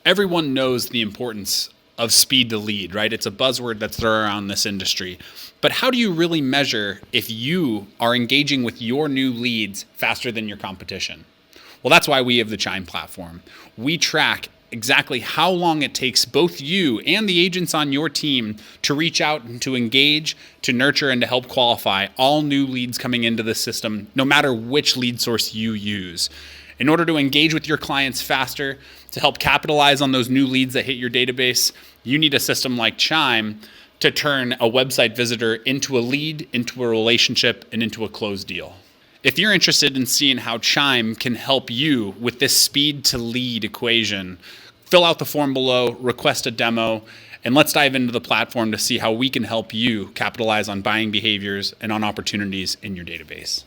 Everyone knows the importance of speed to lead, right? It's a buzzword that's thrown around this industry. But how do you really measure if you are engaging with your new leads faster than your competition? Well, that's why we have the Chime platform. We track exactly how long it takes both you and the agents on your team to reach out and to engage, to nurture, and to help qualify all new leads coming into the system, no matter which lead source you use. In order to engage with your clients faster, to help capitalize on those new leads that hit your database, you need a system like Chime to turn a website visitor into a lead, into a relationship, and into a closed deal. If you're interested in seeing how Chime can help you with this speed to lead equation, fill out the form below, request a demo, and let's dive into the platform to see how we can help you capitalize on buying behaviors and on opportunities in your database.